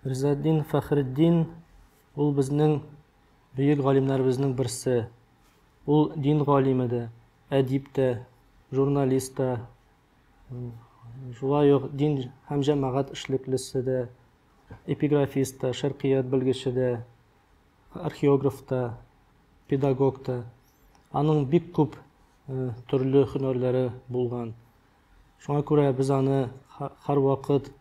Ризаэддин Фәхретдин ул безнең бөек галимнәребезнең берсе. Ул дин галиме дә, әдип тә, журналист та, шулай ук дин һәм җәмәгать эшлеклесе дә, эпиграфист та, шәркият белгече дә, археограф та, педагог та. Аның бик күп төрле һөнәрләре булган. Шуңа күрә без аны һәрвакыт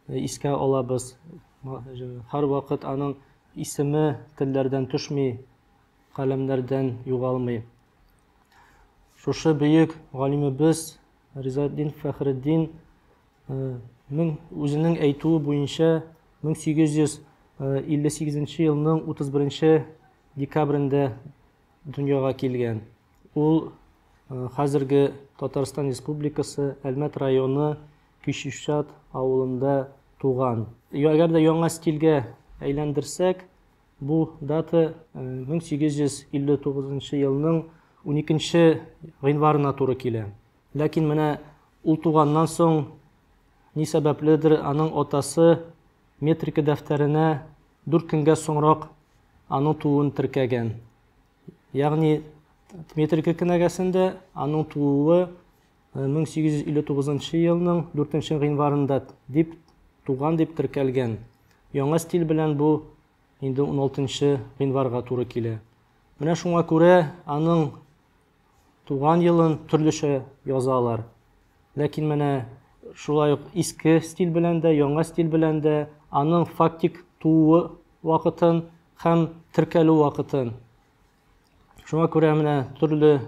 искә алабыз. Һәрвакыт аның исеме телләрдән төшми, каләмнәрдән югалмый. Шушы бөек галимебез Ризаэддин Фәхретдин үзенең әйтүе буенча 1858 елның 31 декабрендә дөньяга килгән. Ул хәзерге Татарстан Республикасы Әлмәт районы Кишишат авылында туган. Әгәр дә яңа стильгә әйләндерсәк, бу дата 1859 елның 12 гыйнварына туры килә. Ләкин менә ул туганнан соң ни сәбәпледер аның атасы метрика дәфтәренә 4 көнгә соңрак аның тууын теркәгән. Ягъни метрика кенәгәсендә аның тууы 1859 елның 4 гыйнварында дип туган дип теркәлгән. Яңа стиль белән бу инде 16 гыйнварга туры килә. Менә шуңа күрә аның туган елын төрлечә язалар. Ләкин менә шулай ук иске стиль белән дә, яңа стиль белән дә аның фактик тууы вакытын һәм теркәлү вакытын. Шуңа күрә менә төрле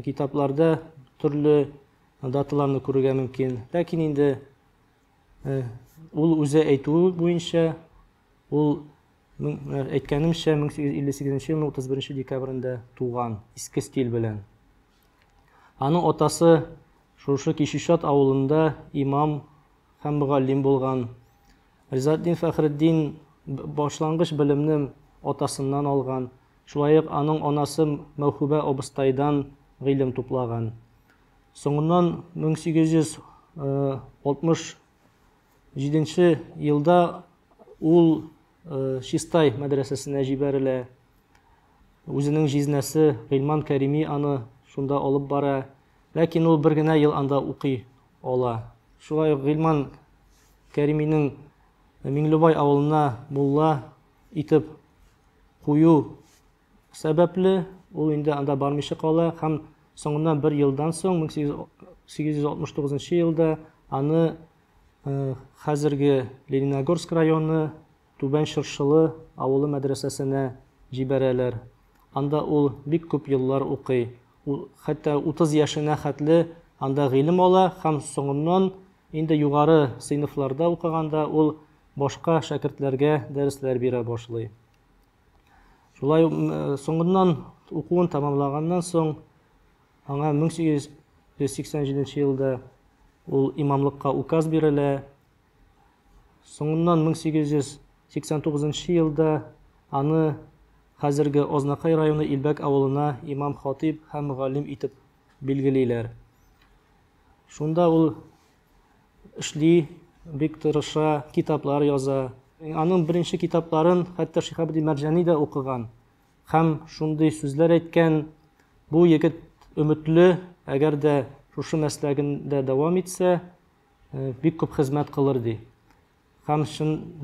китапларда төрле даталарны күрергә мөмкин. Ләкин инде ул үзе әйтүе буенча, ул әйткәнемчә 1858 елның 31 декабрендә туган, иске стиль белән. Аның атасы шушы Кишишат авылында имам һәм мөгаллим булган. Ризаэддин Фәхретдин башлангыч белемне атасыннан алган. Шулай ук аның анасы Мәүхүбә абыстайдан гыйлем туплаган. Соңыннан 1867 елда ул Чистай мәдрәсәсенә җибәрелә. Үзенең җизнәсе Гыйльман Кәрими аны шунда алып бара. Ләкин ул бер генә ел анда укый ала. Шулай ук Гыйльман Кәриминең Миңлебай авылына мулла итеп кую сәбәпле ул инде анда бармыйча кала һәм соңыннан бер елдан соң 1869 елда аны хәзерге Лениногорск районы Түбән Чыршылы авылы мәдрәсәсенә җибәрәләр. Анда ул бик күп еллар укый. Хәтта 30 яшенә хәтле анда гыйлем ала һәм соңыннан инде югары сыйныфларда укыганда ул башка шәкертләргә дәресләр бирә башлый. Шулай соңыннан укуын тамамлаганнан соң аңа 1887 елда ул имамлыкка указ бирелә. Соңыннан 1889 елда аны хәзерге Ознакай районы Илбәк авылына имам-хатиб һәм мөгаллим итеп билгелиләр. Шунда ул эшли, бик тырыша, китаплар яза. Аның беренче китапларын хәтта Шиһабеддин Мәрҗани дә укыган. Һәм шундый сүзләр әйткән, бу егет өметле, әгәр дә шушы мәсләгендә дәвам итсә, бик күп хезмәт кылыр ди. Һәм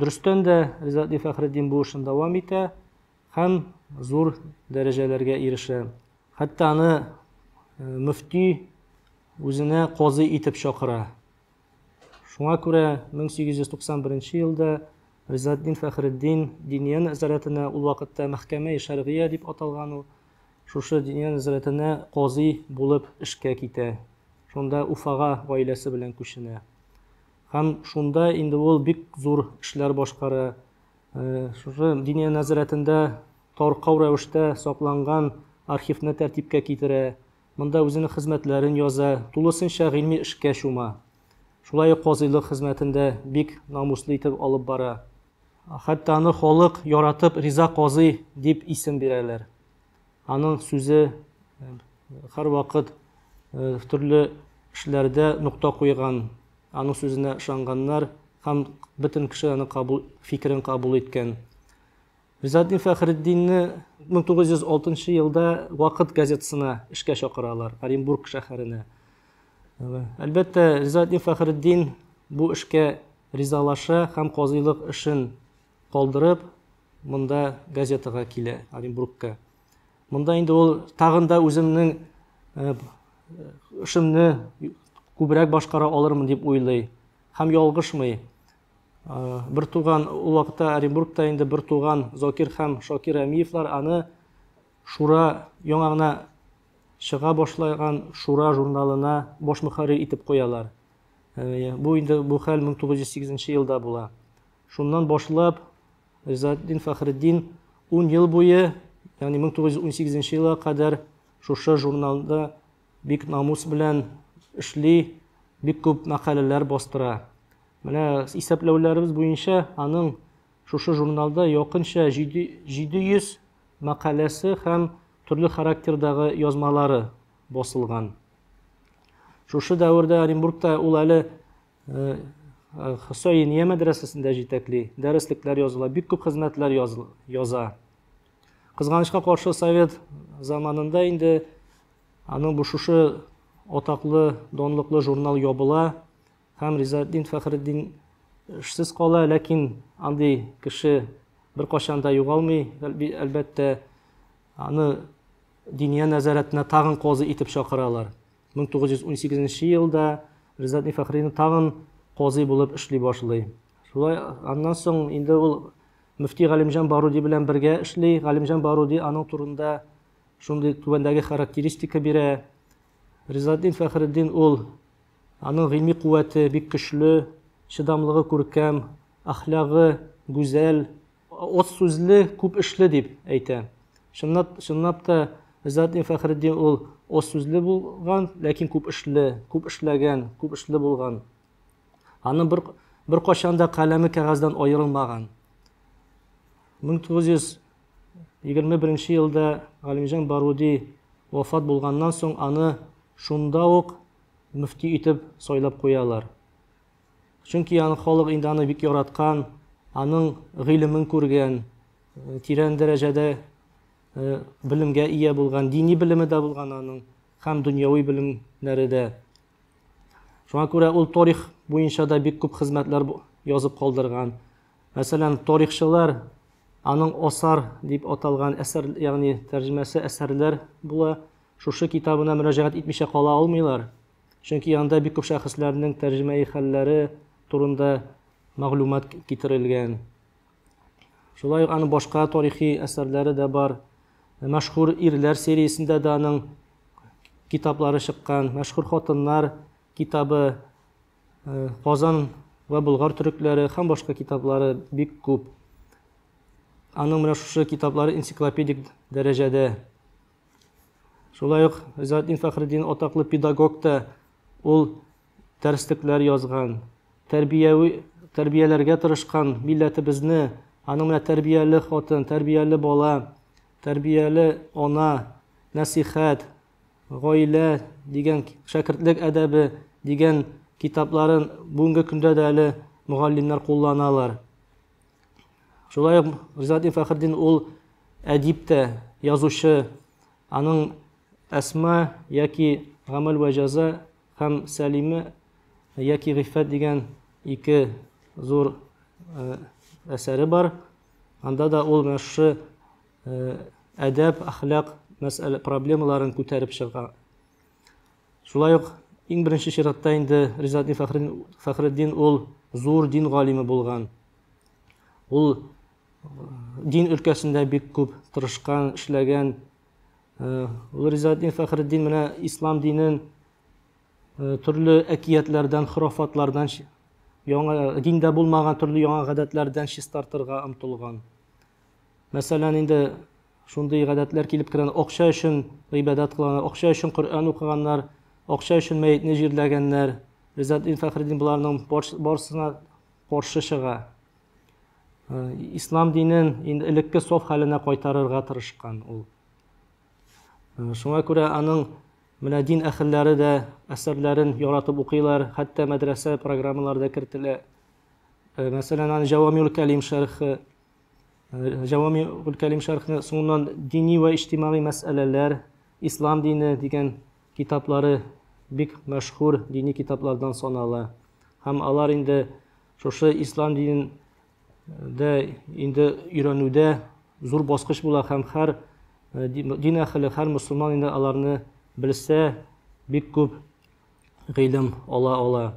дөрестән дә Ризаэддин Фәхретдин бу эшен дәвам итә һәм зур дәрәҗәләргә ирешә. Хәтта аны мөфти үзенә казый итеп чакыра. Шуңа күрә 1891 елда Ризаэддин Фәхретдин Диния нәзарәтенә, ул вакытта мәхкәмә шәргыя дип аталган, шушы Диния нәзарәтенә казый булып эшкә китә. Шунда Уфага гаиләсе белән күченә. Һәм шунда инде ул бик зур эшләр башкара. Шушы Диния нәзарәтендә таркау рәвештә сакланган архивны тәртипкә китерә. Монда үзенең хезмәтләрен яза, тулысынча гыйльми эшкә чума. Шулай ук казыйлык хезмәтендә бик намуслы итеп алып бара. Хәтта аны халык яратып Риза казый дип исем бирәләр. Аның сүзе һәрвакыт төрле эшләрдә нукта куйган. Аның сүзенә ышанганнар һәм бөтен кеше аны фикерен кабул иткән. Ризаэддин Фәхретдинне 1906 елда Вакыт газетасына эшкә чакыралар, Оренбург шәһәренә. Әлбәттә, Ризаэддин Фәхретдин бу эшкә ризалаша һәм казыйлык эшен калдырып, монда газетага килә, Оренбургка. Монда инде ул тагын да үземнең эшемне күбрәк башкара алырмын дип уйлый һәм ялгышмый. Бер туган ул вакытта Оренбургта инде бер туган Закир һәм Шакир Әмиевлар аны Шура яңа гына чыга башлаган Шура журналына баш мөхәррир итеп куялар. Бу инде бу хәл 1908 елда була. Шуннан башлап Ризаэддин Фәхретдин 10 ел буе, ягъни 1918 елга кадәр шушы журналда бик намус белән эшли, бик күп мәкаләләр бастыра. Менә исәпләүләребез буенча аның шушы журналда якынча 700 мәкаләсе һәм төрле характердагы язмалары басылган. Шушы дәвердә Оренбургта ул әле Хөсәйния мәдрәсәсендә җитәкли, дәреслекләр языла, бик күп хезмәтләр яза. Кызганычка каршы Совет заманында инде аның бу шушы атаклы, данлыклы журнал ябыла һәм Ризаэддин Фәхретдин эшсез кала, ләкин андый кеше беркайчан да югалмый. Әлбәттә, аны диния нәзарәтенә тагын казы итеп чакыралар. 1918 елда Ризаэддин Фәхретдин тагын казый булып эшли башлый. Шулай аннан соң инде ул мөфти Галимҗан Баруди белән бергә эшли. Галимҗан Баруди аның турында шундый түбәндәге характеристика бирә. Ризаэддин Фәхретдин ул аның гыйльми куәте бик көчле, чыдамлыгы күркәм, әхлагы гүзәл, ат сүзле, күп эшле дип әйтә. Чынлап та Ризаэддин Фәхретдин ул ат сүзле булган, ләкин күп эшле, күп эшләгән, күп эшле булган. Аның бер кайчан да каләме кәгазьдән аерылмаган. 1921 елда Галимҗан Баруди вафат булганнан соң аны шунда ук мөфти итеп сайлап куялар. Чөнки аны халык инде аны бик яраткан, аның гыйлемен күргән, тирән дәрәҗәдә белемгә ия булган, дини белеме дә булган аның һәм дөньяви белемнәре дә. Шуңа күрә ул тарих буенча да бик күп хезмәтләр язып калдырган. Мәсәлән, тарихчылар аның Асар дип аталган әсәр, ягъни тәрҗемәсе әсәрләр була. Шушы китабына мөрәҗәгать итмичә кала алмыйлар. Чөнки анда бик күп шәхесләрнең тәрҗемәи хәлләре турында мәгълүмат китерелгән. Шулай ук аның башка тарихи әсәрләре дә бар. Мәшһүр ирләр сериясендә дә аның китаплары чыккан. Мәшһүр хатыннар китабы, Казан ва Болгар төрекләре һәм башка китаплары бик күп. Аның менә шушы китаплары энциклопедик дәрәҗәдә. Шулай ук Ризаэддин Фәхретдин атаклы педагог та ул дәреслекләр язган. Тәрбияләргә тырышкан милләтебезне, аның менә тәрбияле хатын, тәрбияле бала, тәрбияле ана, насихат, гаилә дигән, шәкертлек әдәбе дигән китапларын бүгенге көндә дә әле мугаллимнәр кулланалар. Шулай ук Ризаэддин Фәхретдин ул әдип тә, язучы. Аның Әсма яки Гамәл вә җәза һәм Сәлимә яки Гыйффәт дигән ике зур әсәре бар. Анда да ул шушы әдәп, әхлак мәсьәлә проблемаларын күтәреп чыга. Шулай ук иң беренче чиратта инде Ризаэддин Фәхретдин ул зур дин галиме булган. Ул дин өлкәсендә бик күп тырышкан, эшләгән. Ул Ризаэддин Фәхретдин менә ислам динен төрле әкиятләрдән, хурафатлардан, яңа диндә булмаган төрле яңа гадәтләрдән чистартырга омтылган. Мәсәлән, инде шундый гадәтләр килеп кергән, акча өчен гыйбадат кылганнар, акча өчен Коръән укыганнар, акча өчен мәетне җирләгәннәр. Ризаэддин Фәхретдин буларның барысына каршы чыга. Ислам динен инде элекке саф хәленә кайтарырга тырышкан ул. Шуңа күрә аның менә дин әһелләре дә әсәрләрен яратып укыйлар, хәтта мәдрәсә программаларында кертелә. Мәсәлән, аны Җавамиул Кәлим шәрхе, Җавамиул Кәлим шәрхне соңыннан дини вә иҗтимагый мәсьәләләр, ислам дине дигән китаплары бик мәшһүр дини китаплардан санала. Һәм алар инде шушы ислам динендә инде өйрәнүдә зур баскыч була һәм һәр дин әһеле, һәр мөселман инде аларны белсә, бик күп гыйлем ала.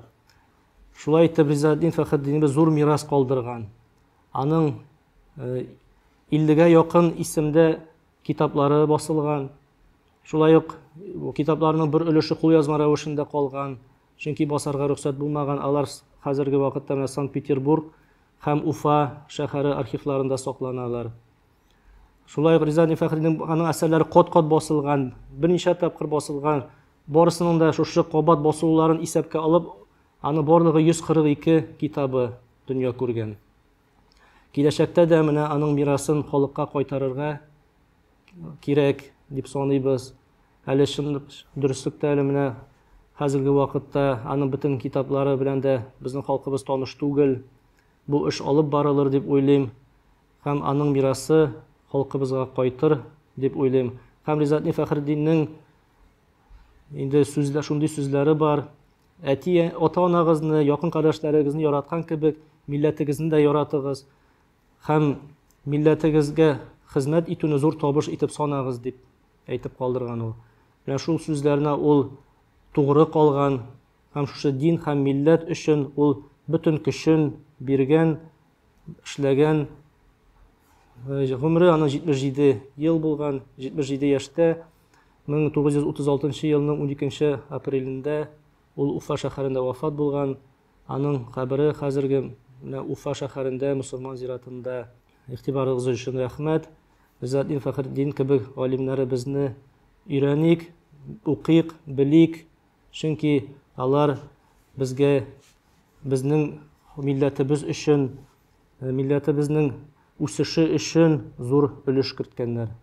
Шулай итеп, Ризаэддин Фәхретдинебез зур мирас калдырган. Аның 50-гә якын исемдә китаплары басылган. Шулай ук китапларның бер өлеше кулъязма рәвешендә калган, чөнки басарга рөхсәт булмаган. Алар хәзерге вакытта менә Санкт-Петербург һәм Уфа шәһәре архивларында сакланалар. Шулай ук Ризаэддин Фәхретдин аның әсәрләре кат-кат басылган, берничә тапкыр басылган. Барысының да шушы кабат басылуларын исәпкә алып, аны барлыгы 142 китабы дөнья күргән. Киләчәктә дә менә аның мирасын халыкка кайтарырга кирәк дип саныйбыз. Әле дөрестлектә әле менә хәзерге вакытта аның бөтен китаплары белән дә безнең халкыбыз таныш түгел. Бу эш алып барылыр дип уйлыйм һәм аның мирасы халкыбызга кайтыр дип уйлыйм. Һәм Ризаэддин Фәхретдиннең инде шундый сүзләре бар. Ата-анагызны, якын кардәшләрегезне яраткан кебек, милләтегезне дә яратыгыз һәм милләтегезгә хезмәт итүне зур табыш итеп санагыз дип әйтеп калдырган ул. Менә шул сүзләренә ул тугры калган һәм шушы дин һәм милләт өчен ул бөтен көчен биргән, эшләгән. Гомере аның 77 ел булган. 77 яшьтә 1936 елның 12 апрелендә ул Уфа шәһәрендә вафат булган. Аның кабере хәзерге Уфа шәһәрендә мөселман зиратында. Игътибарыгыз өчен рәхмәт. Ризаэддин Фәхретдин кебек галимнәребезне өйрәник, укыйк, белик, чөнки алар безгә безнең милләтебез өчен, милләтебезнең үсеше өчен зур өлеш керткәннәр.